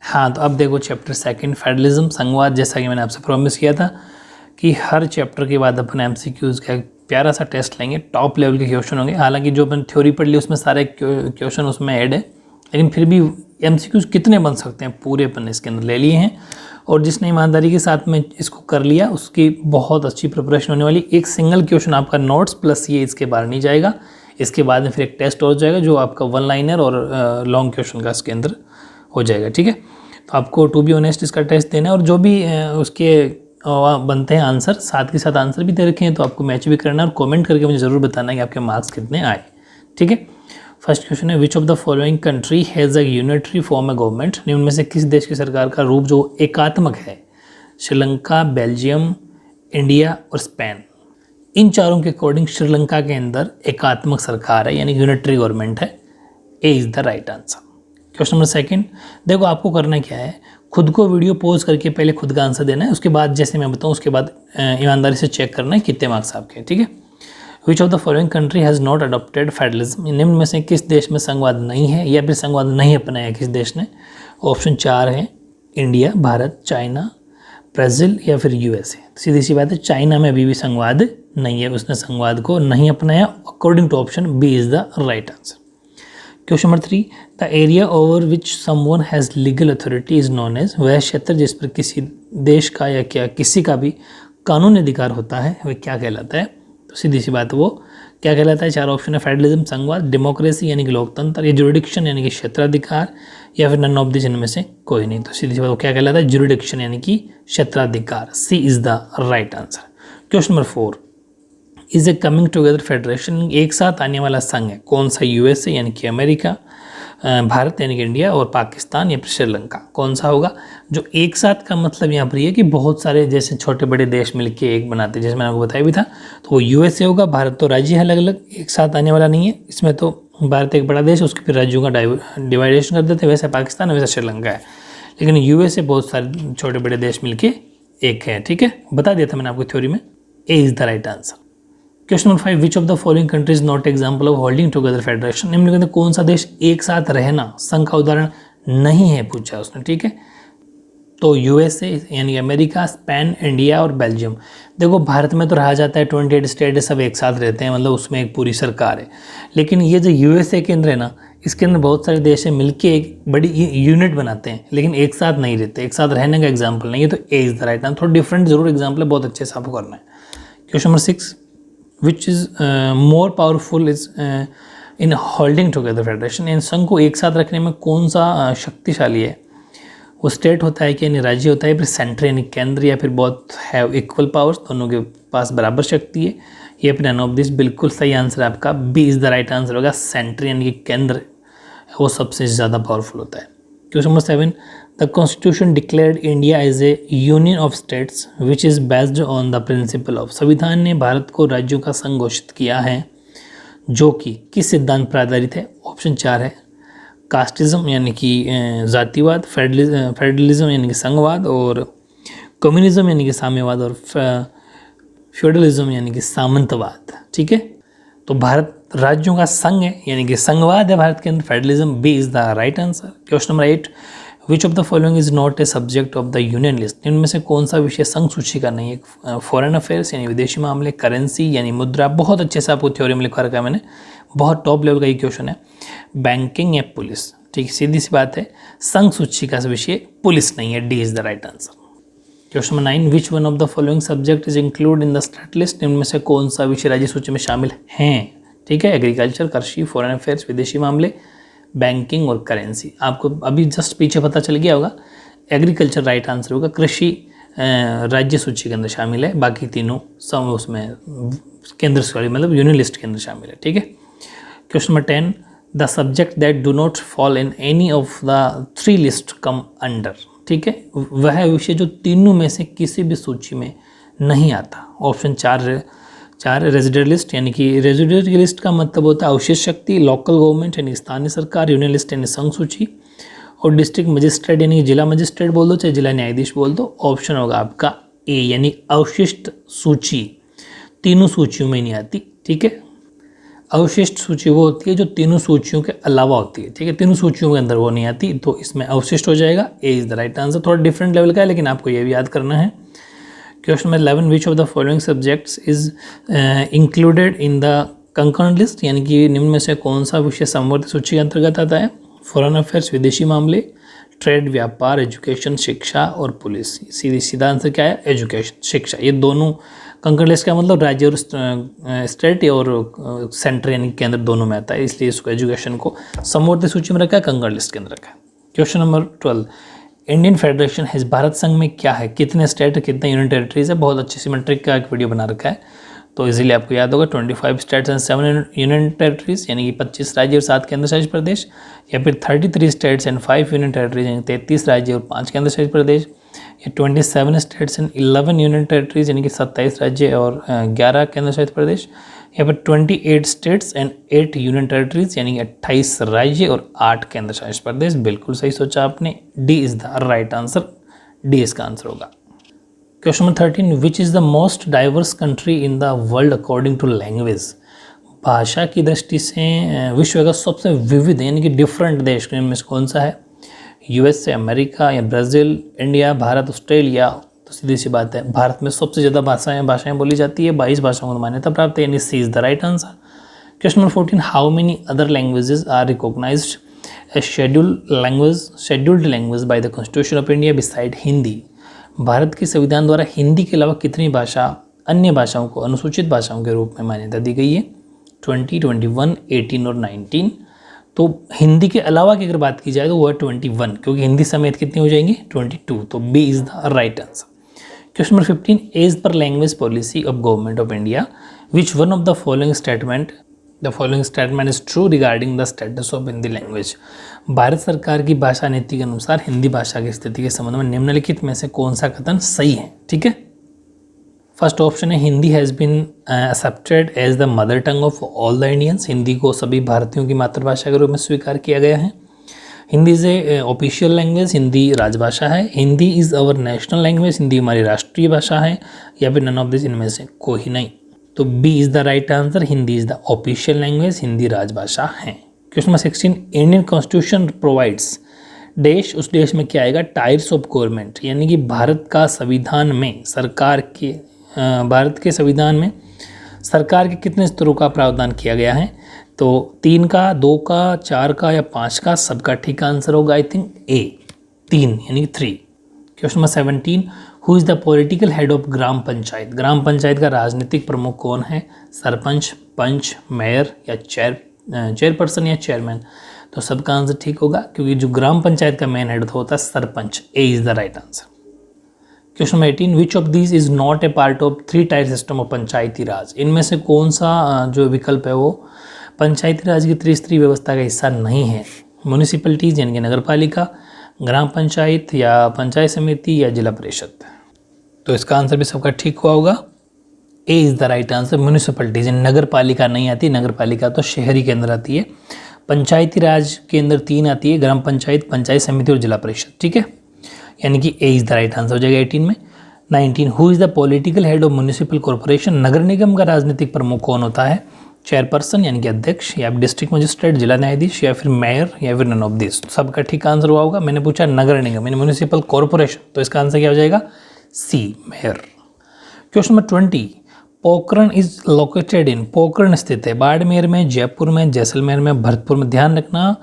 हाँ, तो अब देखो चैप्टर सेकंड फेडरलिज्म संघवाद, जैसा कि मैंने आपसे प्रॉमिस किया था कि हर चैप्टर के बाद अपन एमसीक्यूज़ का एक प्यारा सा टेस्ट लेंगे, टॉप लेवल के क्वेश्चन होंगे। हालांकि जो अपन थ्योरी पढ़ ली उसमें सारे क्वेश्चन उसमें ऐड है, लेकिन फिर भी एमसीक्यूज़ कितने बन सकते हैं पूरे अपन इसके अंदर ले लिए हैं। और जिसने ईमानदारी के साथ में इसको कर लिया उसकी बहुत अच्छी प्रिपरेशन होने वाली। एक सिंगल क्वेश्चन आपका नोट्स प्लस ये इसके बाहर नहीं जाएगा। इसके बाद में फिर एक टेस्ट हो जाएगा जो आपका वन लाइनर और लॉन्ग क्वेश्चन का इसके अंदर हो जाएगा, ठीक है। तो आपको टू बी ऑनेस्ट इसका टेस्ट देना है, और जो भी उसके बनते हैं आंसर साथ के साथ आंसर भी दे रखे हैं तो आपको मैच भी करना है और कमेंट करके मुझे ज़रूर बताना है कि आपके मार्क्स कितने आए, ठीक है। फर्स्ट क्वेश्चन है, विच of the following country has a unitary form of government. निम्न में से किस देश की सरकार का रूप जो एकात्मक है? श्रीलंका, बेल्जियम, इंडिया और स्पेन। इन चारों के अकॉर्डिंग श्रीलंका के अंदर एकात्मक सरकार है, यानी यूनिटरी गवर्नमेंट है। ए is the right answer. Question number second, देखो आपको करना क्या है, खुद को वीडियो पॉज करके पहले खुद का आंसर देना है, उसके बाद जैसे मैं बताऊं उसके बाद ईमानदारी से चेक करना है कितने मार्क्स आपके, ठीक है। विच of the following country has not adopted federalism. निम्न में से किस देश में संघवाद नहीं है या फिर संघवाद नहीं अपनाया किस देश ने? ऑप्शन 4 है, इंडिया, भारत, चाइना, ब्राज़ील या फिर यूएसए। सीधी सी बात है, चाइना में अभी भी संघवाद नहीं है, उसने संघवाद को नहीं अपनाया। According to option B is the right answer. Question number 3, the area over which someone has legal authority is known as. वह क्षेत्र जिस पर किसी देश का या क्या किसी का भी कानूनी अधिकार होता है वह क्या कहलाता है? तो सीधी सी बात, वो क्या कहलाता है? 4 ऑप्शन है, फेडरलिज्म संघवाद, डेमोक्रेसी यानी कि लोकतंत्र, या जुरिडिक्शन यानी कि क्षेत्राधिकार, या फिर नन ऑफ दिस इनमें से कोई नहीं। तो सीधी सी बात, वो क्या कहलाता है? जुरिडिक्शन यानी कि क्षेत्राधिकार। C is the right answer. Question number 4, is a coming together federation. एक साथ आने वाला संघ है कौन सा? यूएसए यानी कि अमेरिका, भारत यानी कि इंडिया, और पाकिस्तान या फिर श्रीलंका। कौन सा होगा? जो एक साथ का मतलब यहाँ पर ये कि बहुत सारे जैसे छोटे बड़े देश मिलकर एक बनाते हैं, जैसे मैंने आपको बताया भी था, तो वो यूएसए होगा। भारत तो राज्य है अलग अलग, एक साथ आने वाला नहीं है इसमें। तो भारत एक बड़ा देश है, उसके फिर राज्यों का डिवाइडेशन कर देते हैं, वैसे पाकिस्तान है, वैसे श्रीलंका है। लेकिन यूएसए बहुत सारे छोटे बड़े देश मिलके एक है, ठीक है। बता दिया था मैंने आपको थ्योरी में। ए is the right answer. Question number 5, which of the following countries not example of holding together federation. निम्नलिखित में कौन सा देश एक साथ रहना संघ का उदाहरण नहीं है, पूछा उसने, ठीक है। तो यूएसए यानी अमेरिका, स्पेन, इंडिया और बेल्जियम। देखो भारत में तो रहा जाता है 28 स्टेट सब एक साथ रहते हैं, मतलब उसमें एक पूरी सरकार है। लेकिन ये जो यूएसए के अंदर है ना, इसके अंदर बहुत सारे देश है मिलके एक बड़ी यूनिट बनाते हैं, लेकिन एक साथ नहीं रहते। एक साथ रहने का एग्जाम्पल नहीं है, तो A is the right answer. थोड़ा डिफरेंट जरूर एग्जाम्पल है, बहुत अच्छे से आपको करना है। Question number 6, which is more powerful is in holding together federation. इन संघ को एक साथ रखने में कौन सा शक्तिशाली है? वो स्टेट होता है कि यानी राज्य होता है, फिर सेंटर यानी केंद्र, या फिर बोथ हैव इक्वल पावर्स, दोनों के पास बराबर शक्ति है, या फिर नन ऑफ दिस। बिल्कुल सही आंसर आपका B is the right answer होगा। सेंटर यानी कि केंद्र वो सबसे ज़्यादा पावरफुल होता है। Question number 7, the constitution declared India as a union of states which is based on the principle of. संविधान ने भारत को राज्यों का संघ घोषित किया है जो कि किस सिद्धांत पर आधारित है? ऑप्शन 4 है, कास्टिज्म यानी कि जातिवाद, फेडरलिज्म यानी कि संघवाद, और कम्युनिज्म यानी कि साम्यवाद, और फ्यूडलिज्म यानी कि सामंतवाद, ठीक है। तो भारत राज्यों का संघ है यानी कि संघवाद है भारत के अंदर, federalism. B is the right answer. Question number 8, which of the following is not a subject of the union list. इनमें से कौन सा विषय संघ सूची का नहीं है? फॉरेन अफेयर्स यानी विदेशी मामले, करेंसी यानी मुद्रा, बहुत अच्छे से आपको थ्योरी में लिखा रखा है मैंने, बहुत टॉप लेवल का ये क्वेश्चन है, बैंकिंग या पुलिस, ठीक, सीधी सी बात है, संघ सूची का विषय पुलिस नहीं है। D is the right answer. Question number 9, which one of the following subject is include in the state list. इनमें से कौन सा विषय राज्य सूची में शामिल हैं? ठीक है, एग्रीकल्चर, कृषि, फॉरेन अफेयर्स, विदेशी मामले, बैंकिंग और करेंसी। आपको अभी जस्ट पीछे पता चल गया होगा, एग्रीकल्चर राइट आंसर होगा। कृषि राज्य सूची के अंदर शामिल है, बाकी तीनों सब उसमें केंद्र सॉरी मतलब यूनियन लिस्ट के अंदर शामिल है, ठीक है। Question number 10, the subject that do not fall in any of the 3 list come under. ठीक है, वह विषय जो तीनों में से किसी भी सूची में नहीं आता। ऑप्शन 4 रेजिडेंट लिस्ट यानी कि रेजिडेंट लिस्ट का मतलब होता है अवशेष शक्ति, लोकल गवर्नमेंट यानी स्थानीय सरकार, यूनियन लिस्ट यानी संघ सूची, और डिस्ट्रिक्ट मजिस्ट्रेट यानी कि जिला मजिस्ट्रेट बोल दो चाहे जिला न्यायाधीश बोल दो। ऑप्शन होगा आपका ए यानी अवशिष्ट सूची, तीनों सूचियों में नहीं आती। ठीक है, अवशिष्ट सूची वो होती है जो तीनों सूचियों के अलावा होती है, ठीक है, तीनों सूचियों के अंदर वो नहीं आती, तो इसमें अवशिष्ट हो जाएगा। A is the right answer. थोड़ा डिफरेंट लेवल का है लेकिन आपको ये भी याद करना है। Question number 11, which of the following subjects is included in the concurrent list, यानी कि निम्न में से कौन सा विषय समवर्ती सूची के अंतर्गत आता है? फॉरेन अफेयर्स, विदेशी मामले, ट्रेड, व्यापार, एजुकेशन, शिक्षा और पुलिस। सीधा आंसर क्या है? एजुकेशन, शिक्षा। ये दोनों कंकर्रेंट लिस्ट का मतलब राज्य और स्टेट और सेंटर यानी केंद्र दोनों में आता है, इसलिए इसको एजुकेशन को समवर्ती सूची में रखा है, कंकर्रेंट लिस्ट के अंदर रखा है। क्वेश्चन नंबर 12, इंडियन फेडरेशन है भारत संघ में क्या है? कितने स्टेट, कितने यूनियन टेरिटरीज है? बहुत अच्छी सिमेट्रिक का एक वीडियो बना रखा है, तो इजीली आपको याद होगा। 25 स्टेट्स एंड 7 यूनियन टेरिटरीज, यानी कि 25 राज्य और 7 केंद्र शासित प्रदेश, या फिर 33 स्टेट्स एंड 5 यूनियन टेरिटरीज, यानी 33 राज्य और 5 केंद्र शासित प्रदेश, या 27 स्टेट्स एंड 11 यूनियन टेरिटरीज, यानी कि 27 राज्य और 11 केंद्र शासित प्रदेश, या फिर 28 स्टेट्स एंड 8 यूनियन टेरिटरीज, यानी कि 28 राज्य और 8 केंद्र शासित प्रदेश। बिल्कुल सही सोचा आपने, D is the right answer, D इसका आंसर होगा। Question number 13, which is the most diverse country in the world according to language? भाषा की दृष्टि से विश्व का सबसे विविध यानी कि डिफरेंट देश में से कौन सा है? यूएसए, अमेरिका या ब्राज़ील, इंडिया, भारत, ऑस्ट्रेलिया? तो सीधी सी बात है, भारत में सबसे ज़्यादा भाषाएं बोली जाती है, 22 भाषाओं को मान्यता प्राप्त है, यानी C is the right answer. Question number 14, how many other languages are recognised as scheduled language by the constitution of India beside Hindi? Bharat के संविधान द्वारा हिंदी के अलावा कितनी भाषा, अन्य भाषाओं को अनुसूचित भाषाओं के रूप में मान्यता दी गई है? 20, 21, 18 और 19। तो हिंदी के अलावा की अगर बात की जाए तो वो है 21, क्योंकि हिंदी समेत कितनी हो जाएंगी? 22, तो B is the right answer. Question number 15, as per language policy of government of India which one of the following statement is true regarding the status of Hindi language? भारत सरकार की भाषा नीति के अनुसार हिंदी भाषा की स्थिति के संबंध में निम्नलिखित में से कौन सा कथन सही है? ठीक है, फर्स्ट ऑप्शन है Hindi has been accepted as the mother tongue of all the Indians. Hindi को सभी भारतीयों की मातृभाषा के रूप में स्वीकार किया गया है। Hindi is a official language, Hindi राजभाषा है। Hindi is our national language, Hindi हमारी राष्ट्रीय भाषा है, या फिर नन ऑफ दिस, इनमें से कोई नहीं। तो B is the right answer, Hindi is the official language, Hindi राजभाषा है। Question number 16, Indian constitution provides देश, उस देश में क्या आएगा? टायर्स ऑफ गवर्नमेंट, यानी कि भारत के संविधान में सरकार के कितने स्तरों का प्रावधान किया गया है? तो 3 का, 2 का, 4 का या 5 का? सबका ठीक आंसर होगा आई थिंक ए, 3 यानी 3। Question number 17, who is the political head of gram panchayat? Gram panchayat का राजनीतिक प्रमुख कौन है? सरपंच, पंच, मेयर या चेयरपर्सन या चेयरमैन? तो सबका आंसर ठीक होगा, क्योंकि जो ग्राम पंचायत का मेन हेड होता है sarpanch. A is the right answer. Question number 18, which of these is not a part of 3 tier system of panchayati raj? इनमें से कौन सा जो विकल्प है वो पंचायती राज की त्रिस्तरीय व्यवस्था का हिस्सा नहीं है? म्यूनिसिपैलिटीज यानी कि नगर पालिका, ग्राम पंचायत या पंचायत समिति या जिला परिषद? तो इसका आंसर भी सबका ठीक हुआ होगा, A is the right answer. Municipalities, नगर पालिका नहीं आती, नगर पालिका तो शहरी के अंदर आती है। पंचायती राज के अंदर 3 आती है, ग्राम पंचायत, पंचायत समिति और जिला परिषद, ठीक है, यानी कि A is the right answer हो जाएगा 18 में। 19, who is the political head of municipal corporation? नगर निगम का राजनीतिक प्रमुख कौन होता है? चेयरपर्सन यानी कि अध्यक्ष, या डिस्ट्रिक्ट मजिस्ट्रेट, जिला न्यायाधीश, या फिर मेयर, या फिर नन ऑफ दिस? सबका ठीक आंसर हुआ होगा। मैंने पूछा नगर निगम यानी म्यूनिसिपल कॉर्पोरेशन, तो इसका आंसर क्या हो जाएगा? C, mayor. Question number 20, Pokhran is located in? Pokhran स्थित है बाड़मेर में, जयपुर में, जैसलमेर में, भरतपुर में? ध्यान रखना,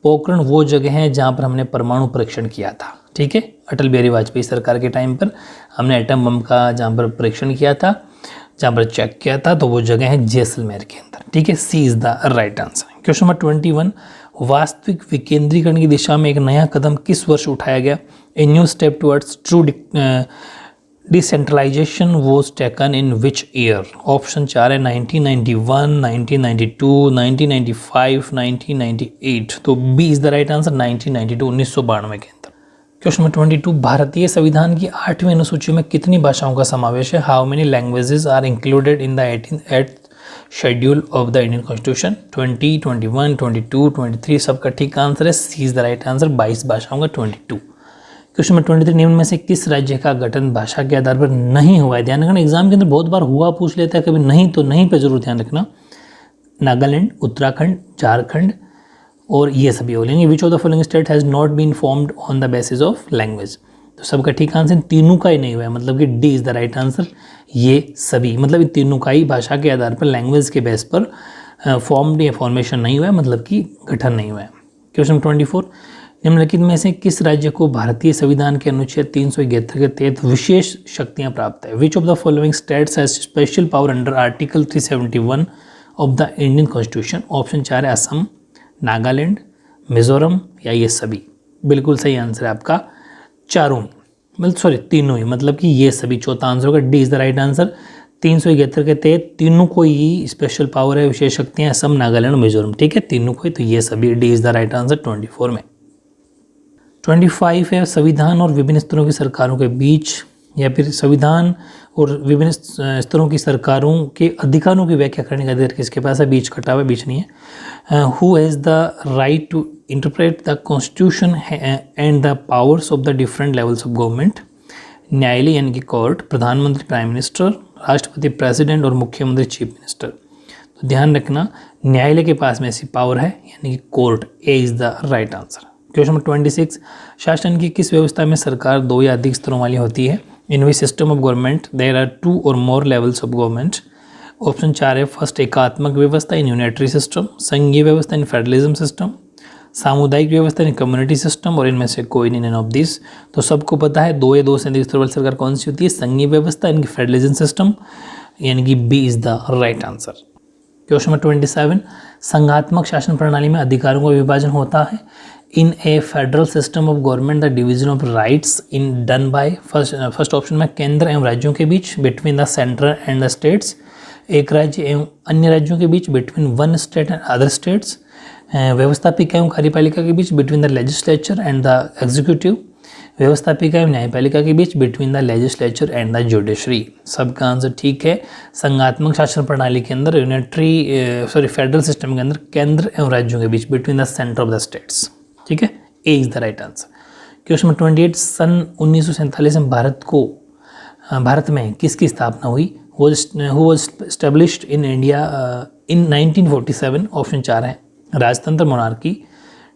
पोखरण वो जगह है जहाँ पर हमने परमाणु परीक्षण किया था, ठीक है, अटल बिहारी वाजपेयी सरकार के टाइम पर हमने एटम बम का जहाँ पर परीक्षण किया था, जहाँ पर चेक किया था, तो वो जगह है जैसलमेर के अंदर, ठीक है, C is the right answer. Question number 21, वास्तविक विकेंद्रीकरण की दिशा में एक नया कदम किस वर्ष उठाया गया? A new step towards true decentralisation was taken in which year? Option 4 है 1991, 1992, 1995, 1998। तो B is the right answer, 1992, 1992 के अंदर। क्वेश्चन नंबर 22, भारतीय संविधान की 8वीं अनुसूची में कितनी भाषाओं का समावेश है? How many languages are included in the 18th schedule of the Indian constitution? 20, 21, 22, 23? सबका ठीक आंसर है C is the right answer, 22 भाषाओं का 22। क्वेश्चन नंबर 23, निम्न में से किस राज्य का गठन भाषा के आधार पर नहीं हुआ है? ध्यान रखना, एग्जाम के अंदर बहुत बार हुआ पूछ लेता है, कभी नहीं, तो नहीं पे जरूर ध्यान रखना। नागालैंड, उत्तराखंड, झारखंड और ये सभी बोलेंगे। Which of the following state has not been formed on the basis of language. तो सबका ठीक आंसर तीनों का ही नहीं हुआ है, मतलब कि D is the right answer. ये सभी मतलब इन तीनों का ही भाषा के आधार पर लैंग्वेज के बेस पर फॉर्म्ड या फॉर्मेशन नहीं हुआ है, मतलब कि गठन नहीं हुआ है। क्वेश्चन 24, निम्नलिखित में से किस राज्य को भारतीय संविधान के अनुच्छेद 371 के तहत विशेष शक्तियां प्राप्त है। विच of the following states has special power under article 371 of the Indian constitution. Option 4 है असम, नागालैंड, मिजोरम या ये सभी। बिल्कुल सही आंसर है आपका चारों ही, मतलब सॉरी तीनों ही, मतलब कि ये सभी। चौथा आंसर होगा D is the right answer. 371 के तहत तीनों को ही स्पेशल पावर है, विशेष शक्तियां असम, नागालैंड, मिजोरम, ठीक है, तीनों को ही। तो ये सभी D is the right answer 24 में। 25 है संविधान और विभिन्न स्तरों की सरकारों के बीच, या फिर संविधान और विभिन्न स्तरों की सरकारों के अधिकारों की व्याख्या करने का अधिकार किसके पास है। बीच कटा हुआ, बीच नहीं है। Who has the right to interpret the constitution and the powers of the different levels of government. न्यायालय यानी कि कोर्ट, प्रधानमंत्री प्राइम मिनिस्टर, राष्ट्रपति प्रेसिडेंट और मुख्यमंत्री चीफ मिनिस्टर। तो ध्यान रखना न्यायालय के पास में ऐसी पावर है, यानी कि court. A is the right answer. Question number 26, शासन की किस व्यवस्था में सरकार 2 या अधिक स्तरों वाली होती है। In which system of government there are 2 or more levels of government. Option 4 है फर्स्ट एकात्मक व्यवस्था इन यूनिटरी सिस्टम, संघीय व्यवस्था इन फेडरलिज्म सिस्टम, सामुदायिक व्यवस्था इन कम्युनिटी सिस्टम, और इनमें से कोई नहीं, नन ऑफ दिस। तो सबको पता है 2 या 2 से अधिक स्तर वाली सरकार कौन सी होती है, संघीय व्यवस्था इनकी फेडरलिज्म सिस्टम, यानी कि B is the right answer. Question number 27, संघात्मक शासन प्रणाली में अधिकारों का विभाजन होता है। In a federal system of government the division of rights in done by first option में केंद्र एवं राज्यों के बीच, between the centre and the states. एक राज्य एवं अन्य राज्यों के बीच, between one state and other states. व्यवस्थापिका एवं कार्यपालिका के बीच, between the legislature and the executive. व्यवस्थापिका एवं न्यायपालिका के बीच, between the legislature and the judiciary. सबका आंसर ठीक है। संघात्मक शासन प्रणाली के अंदर फेडरल सिस्टम के अंदर केंद्र एवं राज्यों के बीच, between the centre of the states, ठीक है। A is the right answer. Question number 28, सन 1947 में भारत में किसकी स्थापना हुई। Who was established in India in 1947। Option 4 है राजतंत्र, मोनार्की,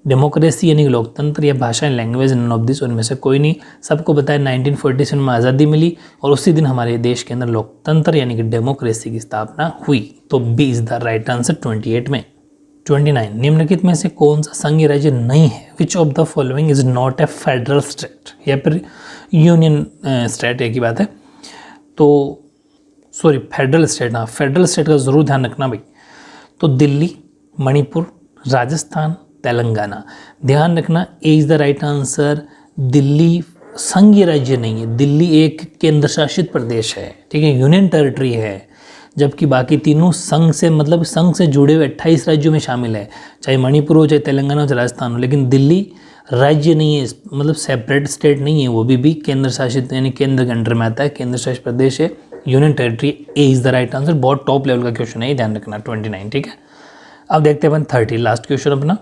डेमोक्रेसी यानी लोकतंत्र, या भाषा and language, none of this. उनमें से कोई नहीं। सबको पता है 1947 में आज़ादी मिली और उसी दिन हमारे देश के अंदर लोकतंत्र यानी कि डेमोक्रेसी की स्थापना हुई। तो B is the right answer 28 में। 29, निम्नलिखित में से कौन सा संघीय राज्य नहीं है। विच of the following is not A federal state, या फिर यूनियन स्टेट, एक ही बात है। तो सॉरी फेडरल स्टेट, हाँ फेडरल स्टेट का जरूर ध्यान रखना भाई। तो दिल्ली, मणिपुर, राजस्थान, तेलंगाना। ध्यान रखना A is the right answer. Delhi संघीय राज्य नहीं है, दिल्ली एक केंद्र शासित प्रदेश है, ठीक है, यूनियन टेरिटरी है। जबकि बाकी तीनों संघ से, मतलब संघ से जुड़े हुए 28 राज्यों में शामिल है, चाहे मणिपुर हो, चाहे तेलंगाना हो, चाहे राजस्थान हो। लेकिन दिल्ली राज्य नहीं है, मतलब सेपरेट स्टेट नहीं है, वो भी केंद्र शासित यानी केंद्र के अंडर में आता है, केंद्र शासित प्रदेश है, union territory. A is the right answer. बहुत टॉप लेवल का क्वेश्चन है, ध्यान रखना। 29, ठीक है। अब देखते हैं अपन 30, लास्ट क्वेश्चन अपना।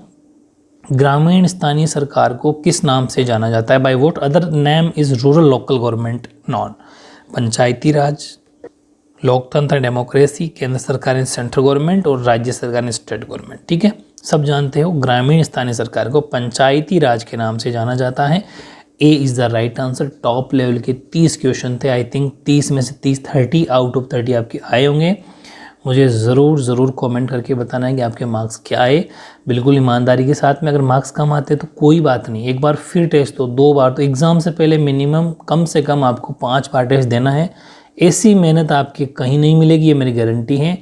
ग्रामीण स्थानीय सरकार को किस नाम से जाना जाता है। By what other name is rural local government known. Panchayati raj, लोकतंत्र, डेमोक्रेसी, केंद्र सरकार सेंट्रल गवर्नमेंट, और राज्य सरकार स्टेट गवर्नमेंट, ठीक है। सब जानते हो ग्रामीण स्थानीय सरकार को पंचायती राज के नाम से जाना जाता है। A is the right answer. Top level के 30 क्वेश्चन थे, आई थिंक 30 में से 30 आउट ऑफ 30 आपके आए होंगे। मुझे ज़रूर कमेंट करके बताना है कि आपके मार्क्स क्या आए, बिल्कुल ईमानदारी के साथ में। अगर मार्क्स कम आते तो कोई बात नहीं, एक बार फिर टेस्ट दो, 2 बार। तो एग्ज़ाम से पहले मिनिमम कम से कम आपको 5 बार टेस्ट देना है। ऐसी मेहनत आपकी कहीं नहीं मिलेगी, ये मेरी गारंटी है।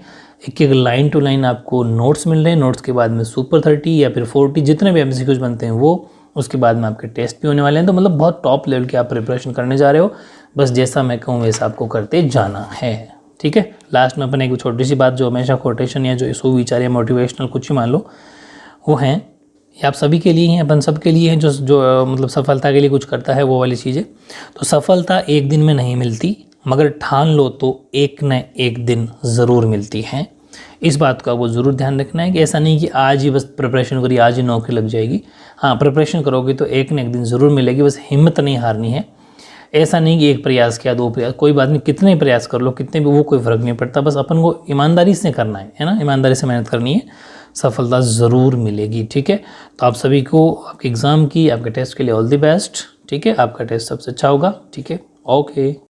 एक लाइन टू लाइन आपको नोट्स मिल रहे हैं, नोट्स के बाद में सुपर 30 या फिर 40 जितने भी MCQs बनते हैं वो, उसके बाद में आपके टेस्ट भी होने वाले हैं। तो मतलब बहुत टॉप लेवल की आप प्रिपरेशन करने जा रहे हो। बस जैसा मैं कहूँ वैसा आपको करते जाना है, ठीक है। लास्ट में अपन एक छोटी सी बात, जो हमेशा कोटेशन या जो सुविचार या मोटिवेशनल कुछ ही मान लो, वो हैं, ये आप सभी के लिए हैं, अपन सब के लिए हैं, जो मतलब सफलता के लिए कुछ करता है, वो वाली चीज़ें। तो सफलता एक दिन में नहीं मिलती, मगर ठान लो तो एक न एक दिन ज़रूर मिलती है। इस बात का वो ज़रूर ध्यान रखना है कि ऐसा नहीं कि आज ही बस प्रिपरेशन करिए, आज ही नौकरी लग जाएगी। हाँ, प्रिपरेशन करोगे तो एक न एक दिन ज़रूर मिलेगी, बस हिम्मत नहीं हारनी है। ऐसा नहीं कि एक प्रयास किया, 2 प्रयास, कोई बात नहीं, कितने प्रयास कर लो, कितने भी, वो कोई फ़र्क नहीं पड़ता, बस अपन को ईमानदारी से करना है ना, ईमानदारी से मेहनत करनी है, सफलता ज़रूर मिलेगी। ठीक है, तो आप सभी को आपके एग्ज़ाम की, आपके टेस्ट के लिए ऑल द बेस्ट। ठीक है, आपका टेस्ट सबसे अच्छा होगा। ठीक है, ओके।